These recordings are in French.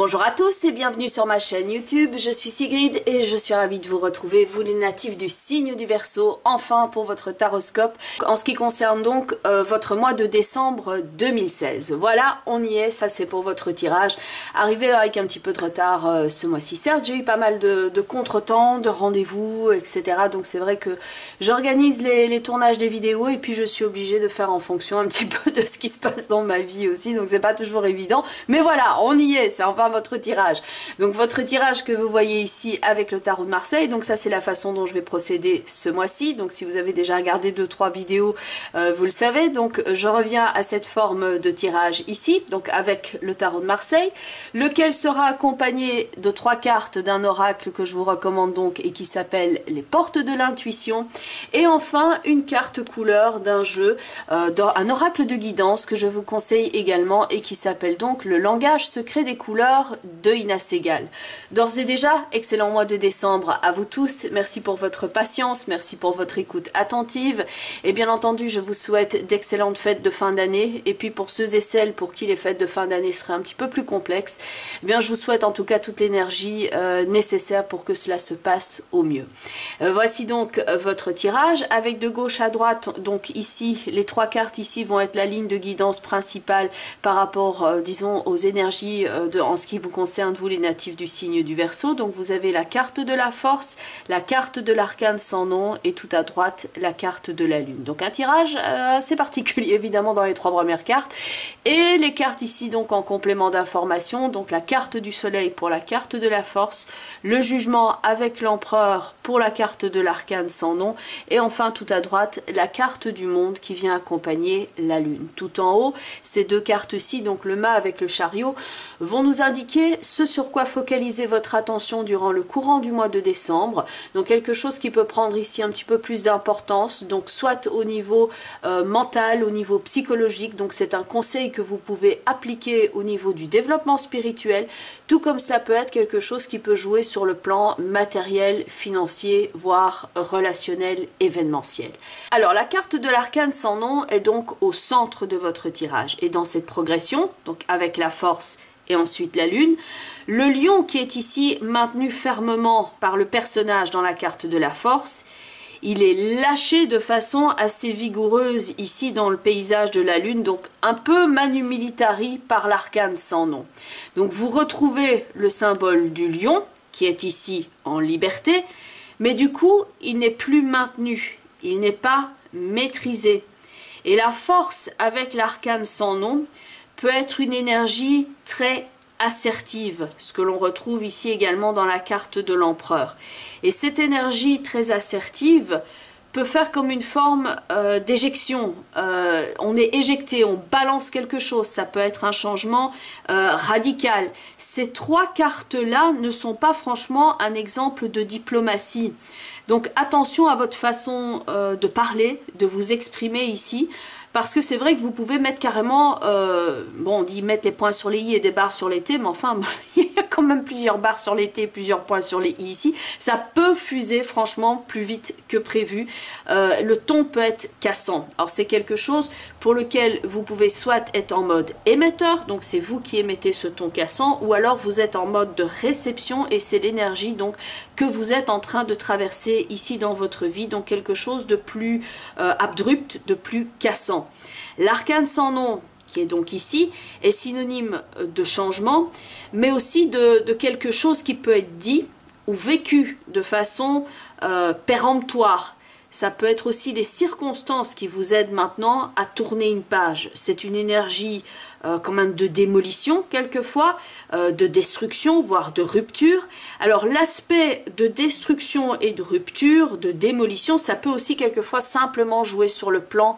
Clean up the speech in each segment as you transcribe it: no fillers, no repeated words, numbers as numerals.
Bonjour à tous et bienvenue sur ma chaîne YouTube, je suis Sigrid et je suis ravie de vous retrouver, vous les natifs du signe du Verseau, enfin pour votre taroscope, en ce qui concerne donc votre mois de décembre 2016. Voilà, on y est, ça c'est pour votre tirage, arrivé avec un petit peu de retard ce mois-ci. Certes, j'ai eu pas mal de contretemps, de rendez-vous, etc. Donc c'est vrai que j'organise les tournages des vidéos et puis je suis obligée de faire en fonction un petit peu de ce qui se passe dans ma vie aussi, donc c'est pas toujours évident. Mais voilà, on y est, c'est enfin votre tirage. Donc votre tirage que vous voyez ici avec le tarot de Marseille, donc ça c'est la façon dont je vais procéder ce mois-ci. Donc si vous avez déjà regardé 2-3 vidéos, vous le savez. Donc je reviens à cette forme de tirage ici, donc avec le tarot de Marseille, lequel sera accompagné de 3 cartes d'un oracle que je vous recommande donc et qui s'appelle les portes de l'intuition. Et enfin une carte couleur d'un jeu, un oracle de guidance que je vous conseille également et qui s'appelle donc le langage secret des couleurs de Ina Segal. D'ores et déjà, excellent mois de décembre à vous tous. Merci pour votre patience, merci pour votre écoute attentive. Et bien entendu, je vous souhaite d'excellentes fêtes de fin d'année. Et puis pour ceux et celles pour qui les fêtes de fin d'année seraient un petit peu plus complexes, eh bien je vous souhaite en tout cas toute l'énergie nécessaire pour que cela se passe au mieux. Voici donc votre tirage avec de gauche à droite. Donc ici, les 3 cartes ici vont être la ligne de guidance principale par rapport, disons, aux énergies en ce qui vous concerne, vous les natifs du signe du Verseau. Donc vous avez la carte de la force, la carte de l'arcane sans nom et tout à droite la carte de la lune. Donc un tirage assez particulier évidemment dans les 3 premières cartes. Et les cartes ici donc en complément d'information, donc la carte du soleil pour la carte de la force, le jugement avec l'empereur pour la carte de l'arcane sans nom et enfin tout à droite la carte du monde qui vient accompagner la lune. Tout en haut, ces 2 cartes-ci, donc le mât avec le chariot, vont nous indiquer ce sur quoi focaliser votre attention durant le courant du mois de décembre. Donc quelque chose qui peut prendre ici un petit peu plus d'importance, donc soit au niveau mental, au niveau psychologique. Donc c'est un conseil que vous pouvez appliquer au niveau du développement spirituel, tout comme cela peut être quelque chose qui peut jouer sur le plan matériel, financier, voire relationnel, événementiel. Alors la carte de l'arcane sans nom est donc au centre de votre tirage. Et dans cette progression, donc avec la force et ensuite la lune, le lion qui est ici maintenu fermement par le personnage dans la carte de la force, il est lâché de façon assez vigoureuse ici dans le paysage de la lune, donc un peu manu militari par l'arcane sans nom. Donc vous retrouvez le symbole du lion qui est ici en liberté, mais du coup il n'est plus maintenu, il n'est pas maîtrisé. Et la force avec l'arcane sans nom peut être une énergie très assertive, ce que l'on retrouve ici également dans la carte de l'empereur. Et cette énergie très assertive peut faire comme une forme d'éjection. On est éjecté, on balance quelque chose, ça peut être un changement radical. Ces 3 cartes-là ne sont pas franchement un exemple de diplomatie. Donc attention à votre façon de parler, de vous exprimer ici. Parce que c'est vrai que vous pouvez mettre carrément, bon on dit mettre les points sur les i et des barres sur les t, mais enfin il y a quand même plusieurs barres sur les t, plusieurs points sur les i ici. Ça peut fuser franchement plus vite que prévu. Le ton peut être cassant. Alors c'est quelque chose pour lequel vous pouvez soit être en mode émetteur, donc c'est vous qui émettez ce ton cassant, ou alors vous êtes en mode de réception et c'est l'énergie donc que vous êtes en train de traverser ici dans votre vie, donc quelque chose de plus abrupt, de plus cassant. L'arcane sans nom, qui est donc ici, est synonyme de changement, mais aussi de quelque chose qui peut être dit ou vécu de façon péremptoire. Ça peut être aussi les circonstances qui vous aident maintenant à tourner une page. C'est une énergie quand même de démolition quelquefois, de destruction, voire de rupture. Alors l'aspect de destruction et de rupture, de démolition, ça peut aussi quelquefois simplement jouer sur le plan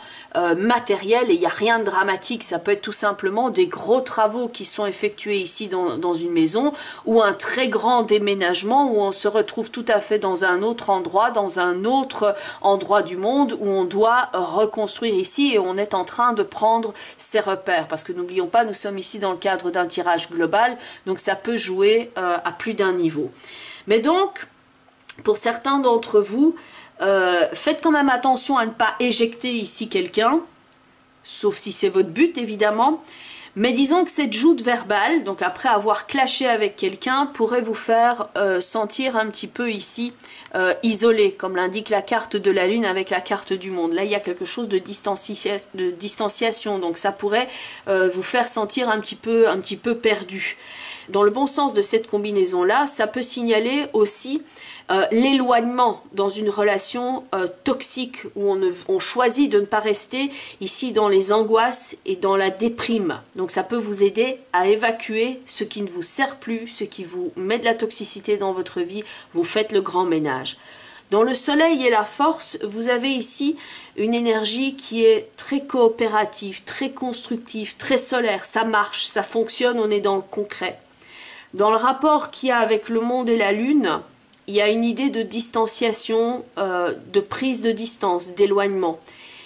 matériel et il n'y a rien de dramatique. Ça peut être tout simplement des gros travaux qui sont effectués ici dans une maison ou un très grand déménagement où on se retrouve tout à fait dans un autre endroit du monde où on doit reconstruire ici et on est en train de prendre ses repères parce que n'oublions pas, nous sommes ici dans le cadre d'un tirage global, donc ça peut jouer à plus d'un niveau. Mais donc, pour certains d'entre vous, faites quand même attention à ne pas éjecter ici quelqu'un, sauf si c'est votre but évidemment, Mais disons que cette joute verbale, donc après avoir clashé avec quelqu'un, pourrait vous faire sentir un petit peu ici isolé, comme l'indique la carte de la Lune avec la carte du monde. Là, il y a quelque chose de distanciation, donc ça pourrait vous faire sentir un petit peu perdu. Dans le bon sens de cette combinaison-là, ça peut signaler aussi l'éloignement dans une relation toxique où on choisit de ne pas rester ici dans les angoisses et dans la déprime. Donc ça peut vous aider à évacuer ce qui ne vous sert plus, ce qui vous met de la toxicité dans votre vie. Vous faites le grand ménage. Dans le soleil et la force, vous avez ici une énergie qui est très coopérative, très constructive, très solaire. Ça marche, ça fonctionne, on est dans le concret. Dans le rapport qu'il y a avec le monde et la lune, il y a une idée de distanciation, de prise de distance, d'éloignement.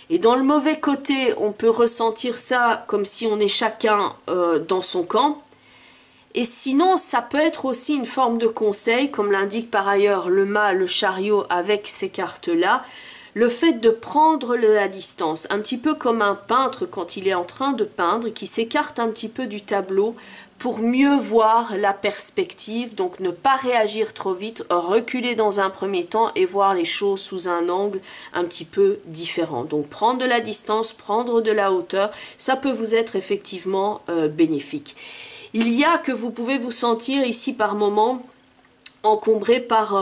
Et dans le mauvais côté, on peut ressentir ça comme si on est chacun dans son camp. Et sinon, ça peut être aussi une forme de conseil, comme l'indique par ailleurs le mât, le chariot avec ces cartes-là, le fait de prendre la distance, un petit peu comme un peintre quand il est en train de peindre, qui s'écarte un petit peu du tableau pour mieux voir la perspective, donc ne pas réagir trop vite, reculer dans un premier temps et voir les choses sous un angle un petit peu différent. Donc prendre de la distance, prendre de la hauteur, ça peut vous être effectivement bénéfique. Il y a que vous pouvez vous sentir ici par moments encombré par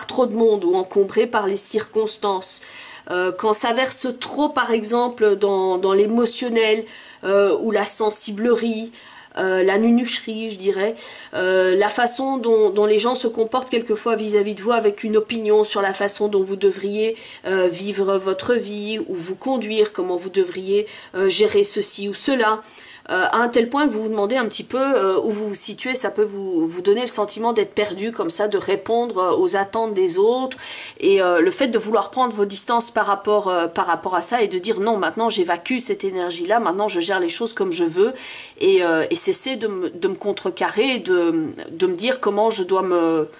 trop de monde ou encombré par les circonstances. Quand ça verse trop par exemple dans l'émotionnel ou la sensiblerie, la nunucherie, je dirais, la façon dont les gens se comportent quelquefois vis-à-vis de vous avec une opinion sur la façon dont vous devriez vivre votre vie ou vous conduire, comment vous devriez gérer ceci ou cela. À un tel point que vous vous demandez un petit peu où vous vous situez, ça peut vous donner le sentiment d'être perdu comme ça, de répondre aux attentes des autres et le fait de vouloir prendre vos distances par rapport à ça et de dire non, maintenant j'évacue cette énergie-là, maintenant je gère les choses comme je veux et cesser de me contrecarrer, de me dire comment je dois me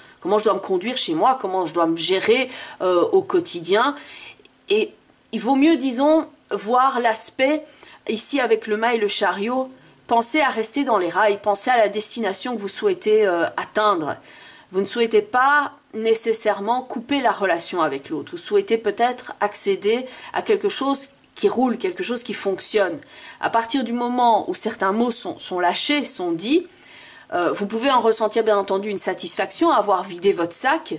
conduire chez moi, comment je dois me gérer au quotidien. Et il vaut mieux, disons, voir l'aspect. Ici, avec le mât et le chariot, pensez à rester dans les rails, pensez à la destination que vous souhaitez atteindre. Vous ne souhaitez pas nécessairement couper la relation avec l'autre. Vous souhaitez peut-être accéder à quelque chose qui roule, quelque chose qui fonctionne. À partir du moment où certains mots sont lâchés, sont dits, vous pouvez en ressentir bien entendu une satisfaction à avoir vidé votre sac,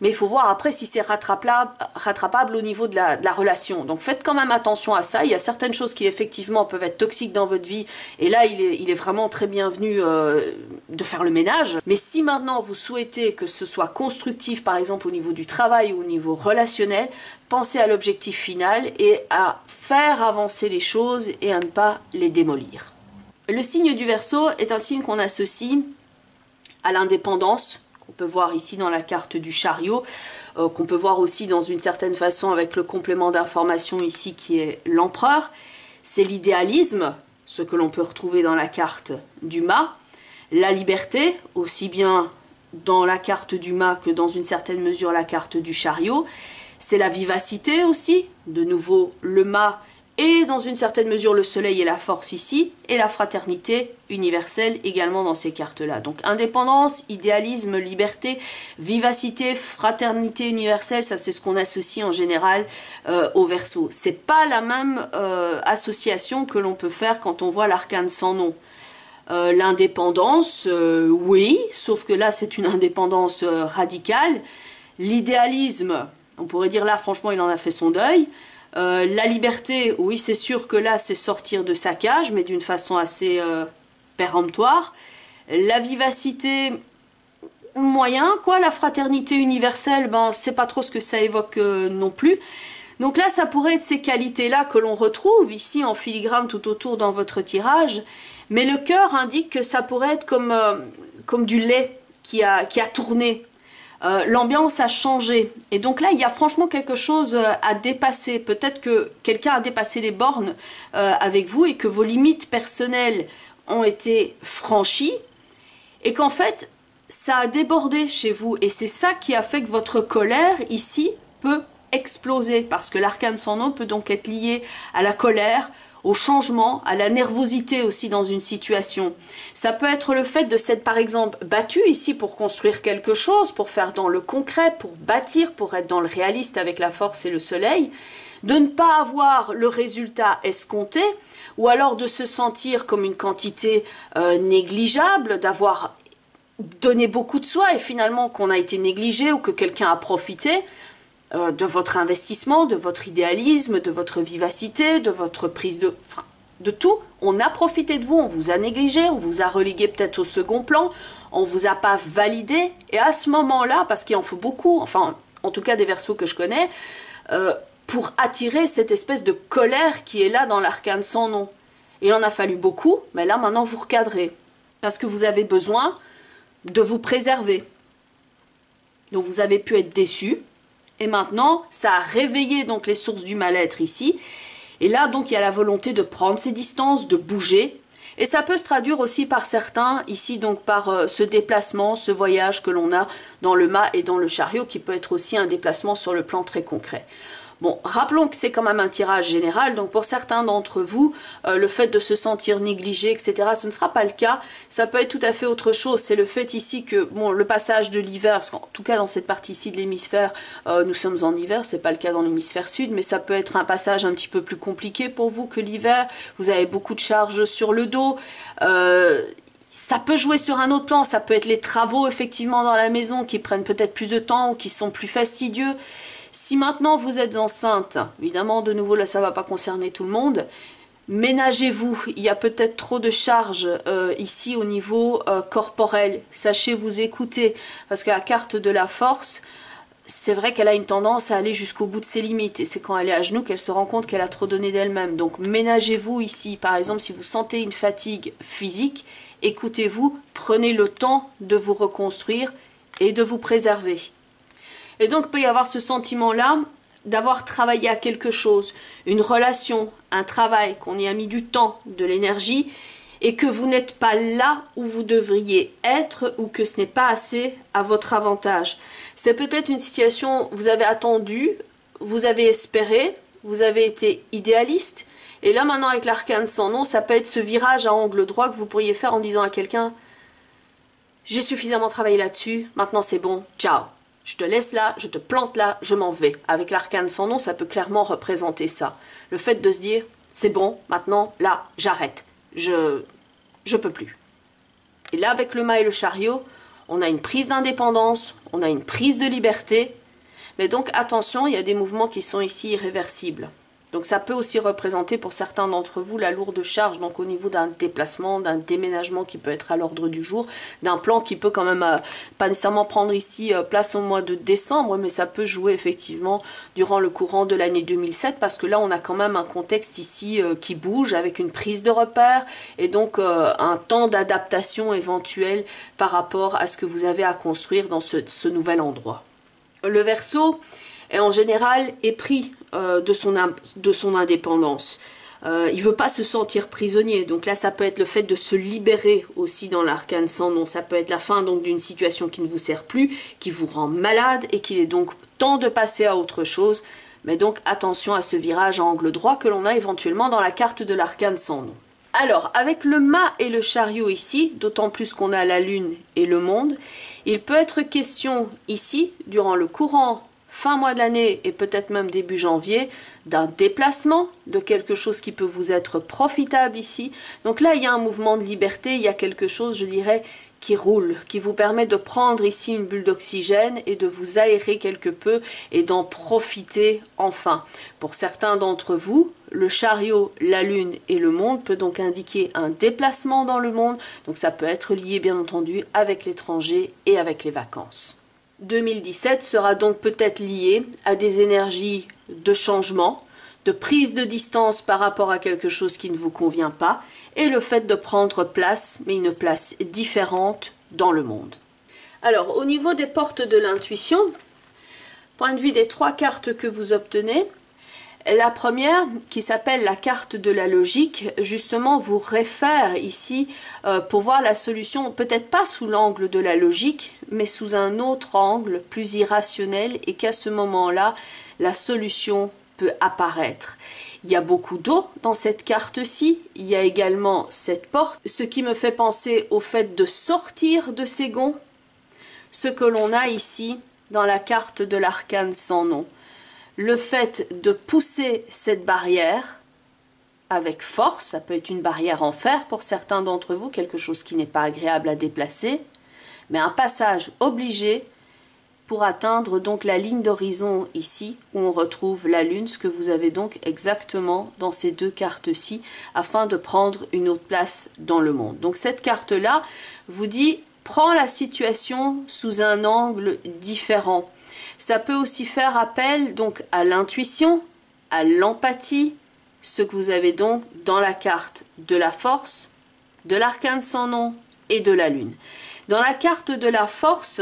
mais il faut voir après si c'est rattrapable au niveau de la relation. Donc faites quand même attention à ça. Il y a certaines choses qui effectivement peuvent être toxiques dans votre vie. Et là, il est vraiment très bienvenu de faire le ménage. Mais si maintenant vous souhaitez que ce soit constructif, par exemple au niveau du travail ou au niveau relationnel, pensez à l'objectif final et à faire avancer les choses et à ne pas les démolir. Le signe du Verseau est un signe qu'on associe à l'indépendance, qu'on peut voir ici dans la carte du chariot, qu'on peut voir aussi dans une certaine façon avec le complément d'information ici qui est l'empereur. C'est l'idéalisme, ce que l'on peut retrouver dans la carte du mât, la liberté, aussi bien dans la carte du mât que dans une certaine mesure la carte du chariot. C'est la vivacité aussi, de nouveau le mât et dans une certaine mesure le soleil et la force ici, et la fraternité universelle également dans ces cartes-là. Donc indépendance, idéalisme, liberté, vivacité, fraternité universelle, ça c'est ce qu'on associe en général au Verseau. C'est pas la même association que l'on peut faire quand on voit l'arcane sans nom. L'indépendance, oui, sauf que là c'est une indépendance radicale. L'idéalisme, on pourrait dire là franchement il en a fait son deuil. La liberté, oui c'est sûr que là c'est sortir de sa cage, mais d'une façon assez péremptoire. La vivacité, moyen quoi. La fraternité universelle, ben c'est pas trop ce que ça évoque non plus. Donc là ça pourrait être ces qualités là que l'on retrouve ici en filigrane tout autour dans votre tirage, mais le cœur indique que ça pourrait être comme du lait qui a tourné. L'ambiance a changé et donc là il y a franchement quelque chose à dépasser. Peut-être que quelqu'un a dépassé les bornes avec vous et que vos limites personnelles ont été franchies et qu'en fait ça a débordé chez vous et c'est ça qui a fait que votre colère ici peut exploser, parce que l'arcane sans nom peut donc être lié à la colère, au changement, à la nervosité aussi dans une situation. Ça peut être le fait de s'être par exemple battu ici pour construire quelque chose, pour faire dans le concret, pour bâtir, pour être dans le réaliste avec la force et le soleil, de ne pas avoir le résultat escompté, ou alors de se sentir comme une quantité négligeable, d'avoir donné beaucoup de soi et finalement qu'on a été négligé ou que quelqu'un a profité de votre investissement, de votre idéalisme, de votre vivacité, de votre prise de... Enfin, de tout. On a profité de vous, on vous a négligé, on vous a relégué peut-être au second plan, on vous a pas validé. Et à ce moment-là, parce qu'il en faut beaucoup, enfin, en tout cas des Verseaux que je connais, pour attirer cette espèce de colère qui est là dans l'arcane sans nom. Il en a fallu beaucoup, mais là maintenant vous recadrez. Parce que vous avez besoin de vous préserver. Donc vous avez pu être déçu. Et maintenant, ça a réveillé donc les sources du mal-être ici. Et là, donc, il y a la volonté de prendre ses distances, de bouger. Et ça peut se traduire aussi par certains, ici, donc, par ce déplacement, ce voyage que l'on a dans le mât et dans le chariot, qui peut être aussi un déplacement sur le plan très concret. Bon, rappelons que c'est quand même un tirage général, donc pour certains d'entre vous, le fait de se sentir négligé, etc., ce ne sera pas le cas. Ça peut être tout à fait autre chose. C'est le fait ici que, bon, le passage de l'hiver, parce qu'en tout cas dans cette partie-ci de l'hémisphère, nous sommes en hiver, c'est pas le cas dans l'hémisphère sud, mais ça peut être un passage un petit peu plus compliqué pour vous que l'hiver. Vous avez beaucoup de charges sur le dos. Ça peut jouer sur un autre plan, ça peut être les travaux effectivement dans la maison qui prennent peut-être plus de temps ou qui sont plus fastidieux. Si maintenant vous êtes enceinte, évidemment de nouveau là ça ne va pas concerner tout le monde, ménagez-vous, il y a peut-être trop de charges ici au niveau corporel, sachez vous écouter, parce que la carte de la force, c'est vrai qu'elle a une tendance à aller jusqu'au bout de ses limites, et c'est quand elle est à genoux qu'elle se rend compte qu'elle a trop donné d'elle-même. Donc ménagez-vous ici, par exemple si vous sentez une fatigue physique, écoutez-vous, prenez le temps de vous reconstruire et de vous préserver. Et donc, il peut y avoir ce sentiment-là d'avoir travaillé à quelque chose, une relation, un travail, qu'on y a mis du temps, de l'énergie, et que vous n'êtes pas là où vous devriez être ou que ce n'est pas assez à votre avantage. C'est peut-être une situation, vous avez attendu, vous avez espéré, vous avez été idéaliste, et là maintenant avec l'arcane sans nom, ça peut être ce virage à angle droit que vous pourriez faire en disant à quelqu'un « J'ai suffisamment travaillé là-dessus, maintenant c'est bon, ciao ». Je te laisse là, je te plante là, je m'en vais. Avec l'arcane sans nom, ça peut clairement représenter ça. Le fait de se dire, c'est bon, maintenant, là, j'arrête. Je peux plus. Et là, avec le mât et le chariot, on a une prise d'indépendance, on a une prise de liberté. Mais donc, attention, il y a des mouvements qui sont ici irréversibles. Donc ça peut aussi représenter pour certains d'entre vous la lourde charge, donc au niveau d'un déplacement, d'un déménagement qui peut être à l'ordre du jour, d'un plan qui peut quand même pas nécessairement prendre ici place au mois de décembre, mais ça peut jouer effectivement durant le courant de l'année 2007, parce que là on a quand même un contexte ici qui bouge avec une prise de repère et donc un temps d'adaptation éventuel par rapport à ce que vous avez à construire dans ce nouvel endroit. Le Verseau est en général épris de son indépendance. Il ne veut pas se sentir prisonnier. Donc là, ça peut être le fait de se libérer aussi dans l'arcane sans nom. Ça peut être la fin donc d'une situation qui ne vous sert plus, qui vous rend malade et qu'il est donc temps de passer à autre chose. Mais donc attention à ce virage à angle droit que l'on a éventuellement dans la carte de l'arcane sans nom. Alors, avec le mât et le chariot ici, d'autant plus qu'on a la lune et le monde, il peut être question ici, durant le courant fin mois de l'année et peut-être même début janvier, d'un déplacement, de quelque chose qui peut vous être profitable ici. Donc là, il y a un mouvement de liberté, il y a quelque chose, je dirais, qui roule, qui vous permet de prendre ici une bulle d'oxygène et de vous aérer quelque peu et d'en profiter enfin. Pour certains d'entre vous, le chariot, la lune et le monde peut donc indiquer un déplacement dans le monde, donc ça peut être lié bien entendu avec l'étranger et avec les vacances. 2017 sera donc peut-être lié à des énergies de changement, de prise de distance par rapport à quelque chose qui ne vous convient pas, et le fait de prendre place, mais une place différente dans le monde. Alors, au niveau des portes de l'intuition, point de vue des 3 cartes que vous obtenez, la première, qui s'appelle la carte de la logique, justement vous réfère ici pour voir la solution, peut-être pas sous l'angle de la logique, mais sous un autre angle plus irrationnel, et qu'à ce moment-là, la solution peut apparaître. Il y a beaucoup d'eau dans cette carte-ci. Il y a également cette porte, ce qui me fait penser au fait de sortir de ces gonds. Ce que l'on a ici dans la carte de l'arcane sans nom. Le fait de pousser cette barrière avec force, ça peut être une barrière en fer pour certains d'entre vous, quelque chose qui n'est pas agréable à déplacer, mais un passage obligé pour atteindre donc la ligne d'horizon ici, où on retrouve la lune, ce que vous avez donc exactement dans ces deux cartes-ci, afin de prendre une autre place dans le monde. Donc cette carte-là vous dit, prends la situation sous un angle différent. Ça peut aussi faire appel donc à l'intuition, à l'empathie, ce que vous avez donc dans la carte de la force, de l'arcane sans nom et de la lune. Dans la carte de la force,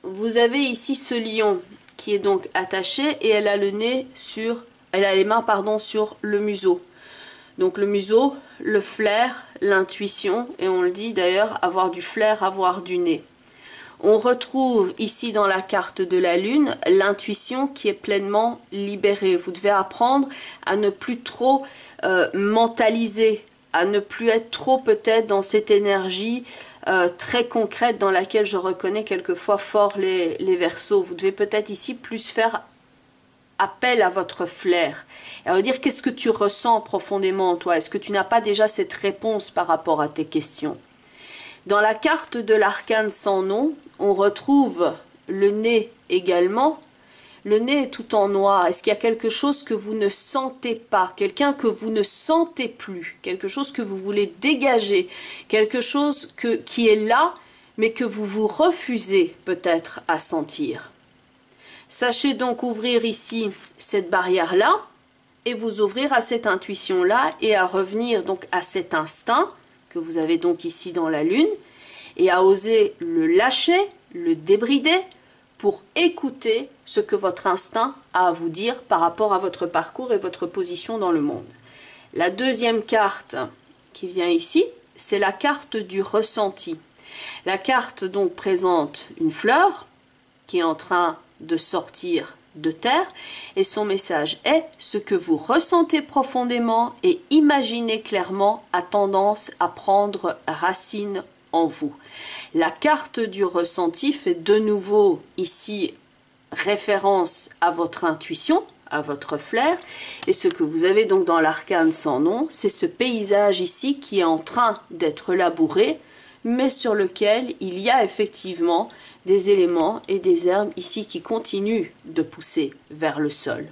vous avez ici ce lion qui est donc attaché et elle a le nez sur, elle a les mains pardon sur le museau. Donc le museau, le flair, l'intuition et on le dit d'ailleurs avoir du flair, avoir du nez. On retrouve ici dans la carte de la lune l'intuition qui est pleinement libérée. Vous devez apprendre à ne plus trop mentaliser, à ne plus être trop peut-être dans cette énergie très concrète dans laquelle je reconnais quelquefois fort les Verseaux. Vous devez peut-être ici plus faire appel à votre flair. Elle veut dire qu'est-ce que tu ressens profondément en toi? Est-ce que tu n'as pas déjà cette réponse par rapport à tes questions? Dans la carte de l'arcane sans nom, on retrouve le nez également. Le nez est tout en noir. Est-ce qu'il y a quelque chose que vous ne sentez pas? Quelqu'un que vous ne sentez plus? Quelque chose que vous voulez dégager? Quelque chose qui est là, mais que vous vous refusez peut-être à sentir? Sachez donc ouvrir ici cette barrière-là et vous ouvrir à cette intuition-là et à revenir donc à cet instinct que vous avez donc ici dans la lune, et à oser le lâcher, le débrider, pour écouter ce que votre instinct a à vous dire par rapport à votre parcours et votre position dans le monde. La deuxième carte qui vient ici, c'est la carte du ressenti. La carte donc présente une fleur qui est en train de sortir de terre et son message est ce que vous ressentez profondément et imaginez clairement a tendance à prendre racine en vous. La carte du ressenti fait de nouveau ici référence à votre intuition, à votre flair, et ce que vous avez donc dans l'arcane sans nom, c'est ce paysage ici qui est en train d'être labouré, mais sur lequel il y a effectivement des éléments et des herbes ici qui continuent de pousser vers le sol.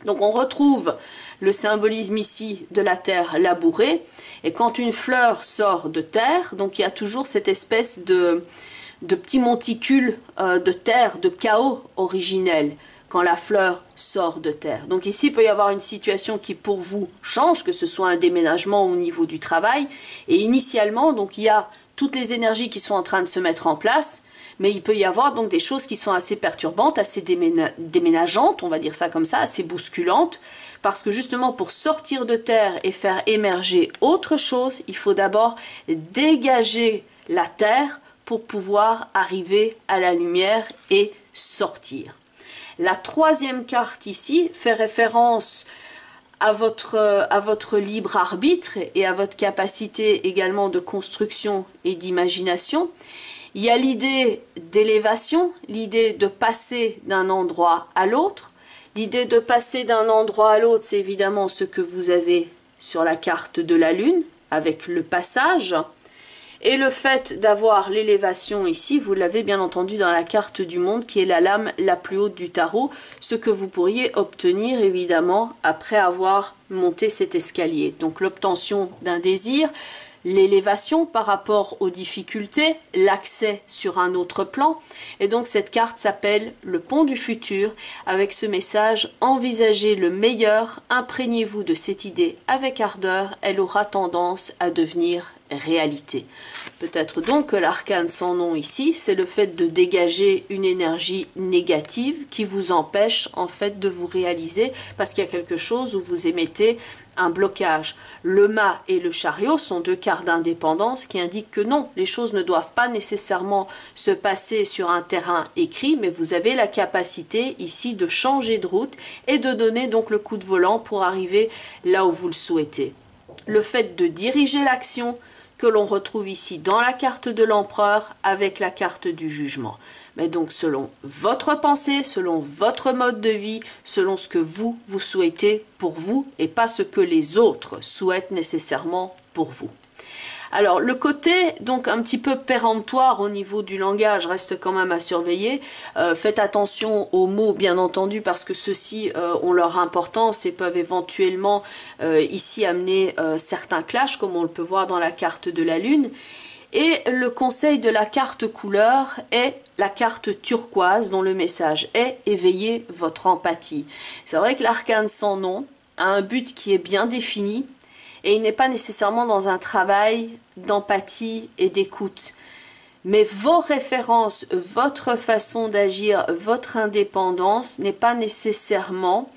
Donc on retrouve le symbolisme ici de la terre labourée, et quand une fleur sort de terre, donc il y a toujours cette espèce de petits monticules de terre, de chaos originel, quand la fleur sort de terre. Donc ici, il peut y avoir une situation qui pour vous change, que ce soit un déménagement au niveau du travail, et initialement, donc il y a toutes les énergies qui sont en train de se mettre en place, mais il peut y avoir donc des choses qui sont assez perturbantes, assez déménageantes, on va dire ça comme ça, assez bousculantes, parce que justement pour sortir de terre et faire émerger autre chose, il faut d'abord dégager la terre pour pouvoir arriver à la lumière et sortir. La troisième carte ici fait référence à votre libre arbitre et à votre capacité également de construction et d'imagination. Il y a l'idée d'élévation, l'idée de passer d'un endroit à l'autre. L'idée de passer d'un endroit à l'autre, c'est évidemment ce que vous avez sur la carte de la Lune, avec le passage. Et le fait d'avoir l'élévation ici, vous l'avez bien entendu dans la carte du monde, qui est la lame la plus haute du tarot, ce que vous pourriez obtenir évidemment après avoir monté cet escalier. Donc l'obtention d'un désir, l'élévation par rapport aux difficultés, l'accès sur un autre plan. Et donc cette carte s'appelle le pont du futur, avec ce message: envisagez le meilleur, imprégnez-vous de cette idée avec ardeur, elle aura tendance à devenir réalité. Peut-être donc que l'arcane sans nom ici, c'est le fait de dégager une énergie négative qui vous empêche en fait de vous réaliser parce qu'il y a quelque chose où vous émettez un blocage. Le mât et le chariot sont deux cartes d'indépendance qui indiquent que non, les choses ne doivent pas nécessairement se passer sur un terrain écrit, mais vous avez la capacité ici de changer de route et de donner donc le coup de volant pour arriver là où vous le souhaitez. Le fait de diriger l'action que l'on retrouve ici dans la carte de l'empereur avec la carte du jugement. Mais donc selon votre pensée, selon votre mode de vie, selon ce que vous souhaitez pour vous et pas ce que les autres souhaitent nécessairement pour vous. Alors le côté donc un petit peu péremptoire au niveau du langage reste quand même à surveiller. Faites attention aux mots bien entendu parce que ceux-ci ont leur importance et peuvent éventuellement ici amener certains clashs comme on le peut voir dans la carte de la lune. Et le conseil de la carte couleur est la carte turquoise dont le message est éveiller votre empathie. C'est vrai que l'arcane sans nom a un but qui est bien défini. Et il n'est pas nécessairement dans un travail d'empathie et d'écoute. Mais vos références, votre façon d'agir, votre indépendance n'est pas nécessairement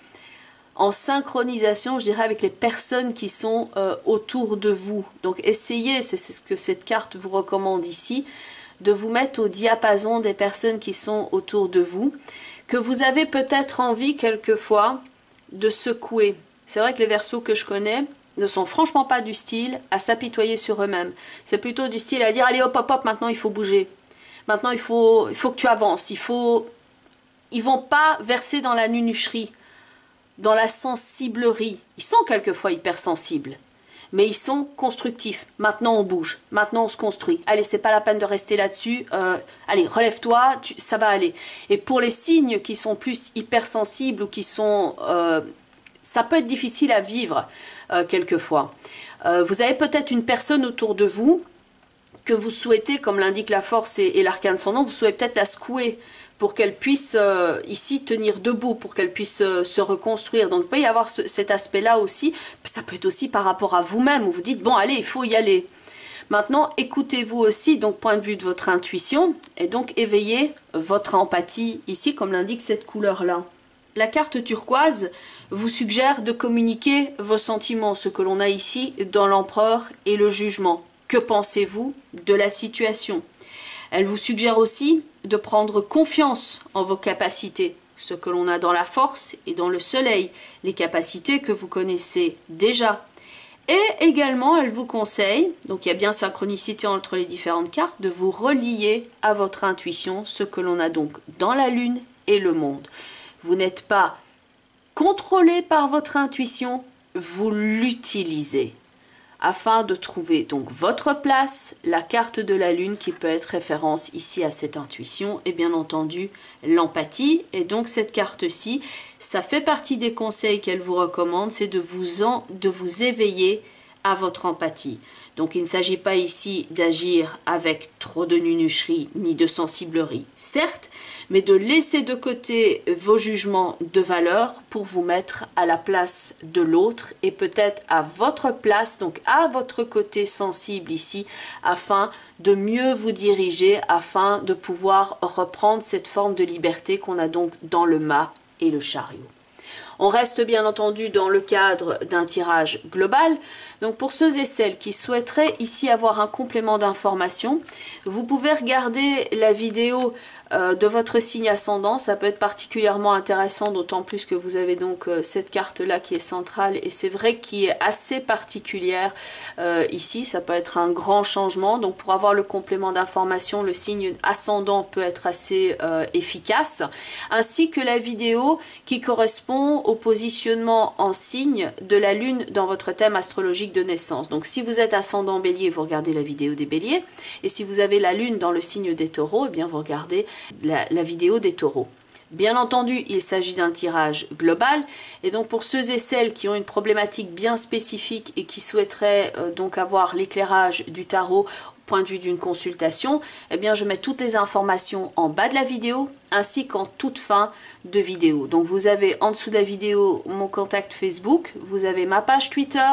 en synchronisation, je dirais, avec les personnes qui sont autour de vous. Donc essayez, c'est ce que cette carte vous recommande ici, de vous mettre au diapason des personnes qui sont autour de vous, que vous avez peut-être envie quelquefois de secouer. C'est vrai que les Verseaux que je connais ne sont franchement pas du style à s'apitoyer sur eux-mêmes. C'est plutôt du style à dire allez hop hop hop, maintenant il faut bouger. Maintenant il faut que tu avances. Ils vont pas verser dans la nunucherie, dans la sensiblerie. Ils sont quelquefois hypersensibles, mais ils sont constructifs. Maintenant on bouge, maintenant on se construit. Allez, c'est pas la peine de rester là-dessus. Allez, relève-toi, ça va aller. Et pour les signes qui sont plus hypersensibles ou qui sont ça peut être difficile à vivre quelquefois. Vous avez peut-être une personne autour de vous que vous souhaitez, comme l'indique la force et l'arcane sans nom, vous souhaitez peut-être la secouer pour qu'elle puisse ici tenir debout, pour qu'elle puisse se reconstruire. Donc il peut y avoir cet aspect-là aussi. Ça peut être aussi par rapport à vous-même, où vous dites, bon allez, il faut y aller. Maintenant, écoutez-vous aussi, donc point de vue de votre intuition, et donc éveillez votre empathie ici, comme l'indique cette couleur-là. La carte turquoise vous suggère de communiquer vos sentiments, ce que l'on a ici dans l'empereur et le jugement. Que pensez-vous de la situation? Elle vous suggère aussi de prendre confiance en vos capacités, ce que l'on a dans la force et dans le soleil, les capacités que vous connaissez déjà. Et également, elle vous conseille, donc il y a bien synchronicité entre les différentes cartes, de vous relier à votre intuition, ce que l'on a donc dans la lune et le monde. Vous n'êtes pas contrôlé par votre intuition, vous l'utilisez afin de trouver donc votre place, la carte de la lune qui peut être référence ici à cette intuition et bien entendu l'empathie. Et donc cette carte-ci, ça fait partie des conseils qu'elle vous recommande, c'est de vous éveiller à votre empathie. Donc il ne s'agit pas ici d'agir avec trop de nunucherie ni de sensiblerie, certes, mais de laisser de côté vos jugements de valeur pour vous mettre à la place de l'autre et peut-être à votre place, donc à votre côté sensible ici, afin de mieux vous diriger, afin de pouvoir reprendre cette forme de liberté qu'on a donc dans le mât et le chariot. On reste bien entendu dans le cadre d'un tirage global. Donc pour ceux et celles qui souhaiteraient ici avoir un complément d'information, vous pouvez regarder la vidéo de votre signe ascendant. Ça peut être particulièrement intéressant, d'autant plus que vous avez donc cette carte-là qui est centrale et c'est vrai qui est assez particulière ici. Ça peut être un grand changement. Donc pour avoir le complément d'information, le signe ascendant peut être assez efficace. Ainsi que la vidéo qui correspond au positionnement en signe de la lune dans votre thème astrologique de naissance. Donc si vous êtes ascendant bélier, vous regardez la vidéo des béliers. Et si vous avez la lune dans le signe des taureaux, eh bien vous regardez la vidéo des taureaux. Bien entendu, il s'agit d'un tirage global et donc pour ceux et celles qui ont une problématique bien spécifique et qui souhaiteraient donc avoir l'éclairage du tarot point de vue d'une consultation, eh bien je mets toutes les informations en bas de la vidéo ainsi qu'en toute fin de vidéo. Donc vous avez en dessous de la vidéo mon contact Facebook, vous avez ma page Twitter,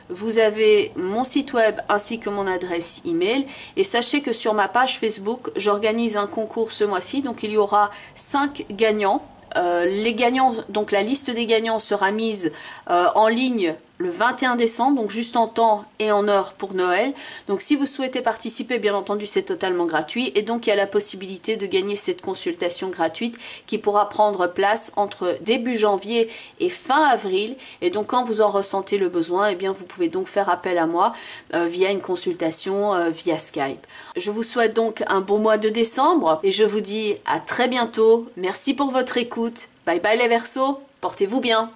vous avez mon site web ainsi que mon adresse email. Et sachez que sur ma page Facebook, j'organise un concours ce mois-ci. Donc il y aura 5 gagnants. Les gagnants, donc la liste des gagnants sera mise en ligne le 21 décembre, donc juste en temps et en heure pour Noël. Donc si vous souhaitez participer, bien entendu, c'est totalement gratuit. Et donc il y a la possibilité de gagner cette consultation gratuite qui pourra prendre place entre début janvier et fin avril. Et donc quand vous en ressentez le besoin, eh bien vous pouvez donc faire appel à moi via une consultation via Skype. Je vous souhaite donc un bon mois de décembre et je vous dis à très bientôt. Merci pour votre écoute. Bye bye les Verseaux, portez-vous bien.